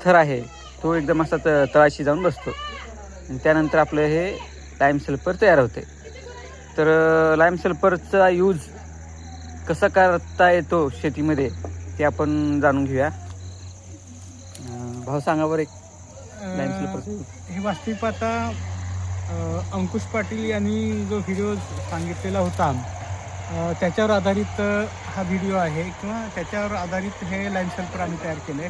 थर आहे तो एकदम असा तळाशी जाऊन बसतो आणि त्यानंतर आपलं हे लाईम सल्फर तयार होते. तर लाईम सल्फरचा यूज कसा करता येतो शेतीमध्ये ते आपण जाणून घेऊया. भाऊ सांगा बरं एक लाईम सल्फरचा यूज. हे वास्तविक पाहता अंकुश पाटील यांनी जो व्हिडिओ सांगितलेला होता त्याच्यावर आधारित हा व्हिडिओ आहे किंवा त्याच्यावर आधारित हे लाईम सल्फर आम्ही तयार केलं आहे.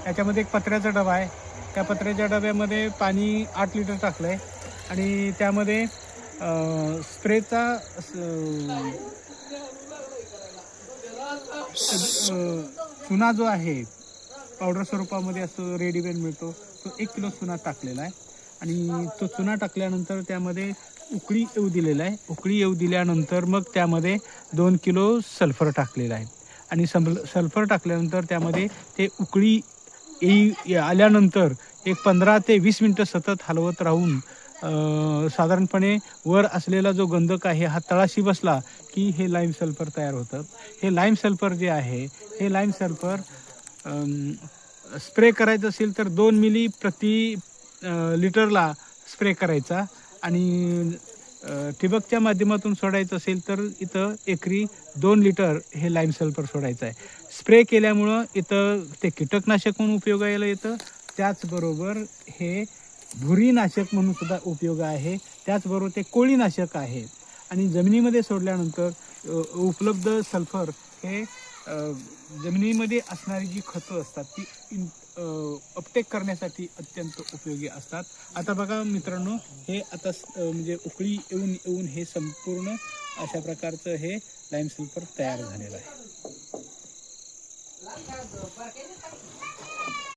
त्याच्यामध्ये एक पत्र्याचा डबा आहे. त्या पत्र्याच्या डब्यामध्ये पाणी 8 लिटर टाकलं आहे आणि त्यामध्ये स्प्रेचा चुना जो आहे पावडर स्वरूपामध्ये असतो, रेडीमेड मिळतो, तो 1 किलो चुना टाकलेला आहे आणि तो चुना टाकल्यानंतर त्यामध्ये उकळी येऊ दिलेला आहे. उकळी येऊ दिल्यानंतर मग त्यामध्ये 2 किलो सल्फर टाकलेला आहे आणि सल्फर टाकल्यानंतर त्यामध्ये ते उकळी आल्यानंतर एक 15 ते 20 मिनटं सतत हलवत राहून साधारणपणे वर असलेला जो गंधक आहे हा तळाशी बसला की हे लाईम सल्फर तयार होतं. हे लाईम सल्फर जे आहे हे लाईम सल्फर स्प्रे करायचं असेल तर 2 मिली प्रति लिटरला स्प्रे करायचा आणि ठिबकच्या माध्यमातून सोडायचं असेल तर इथं एकरी 2 लिटर हे लाईम सल्फर सोडायचं आहे. स्प्रे केल्यामुळं इथं ते कीटकनाशक म्हणून उपयोगाला येतं, त्याचबरोबर हे भुरीनाशक म्हणून सुद्धा उपयोग आहे, त्याचबरोबर ते कोळीनाशक आहे आणि जमिनीमध्ये सोडल्यानंतर उपलब्ध सल्फर हे जमिनीमध्ये असणारी जी खतं असतात ती अपटेक करण्यासाठी अत्यंत उपयोगी असतात. आता बघा मित्रांनो, हे आता म्हणजे उकळी येऊन हे संपूर्ण अशा प्रकारचं हे लाईम सल्फर तयार झालेलं आहे.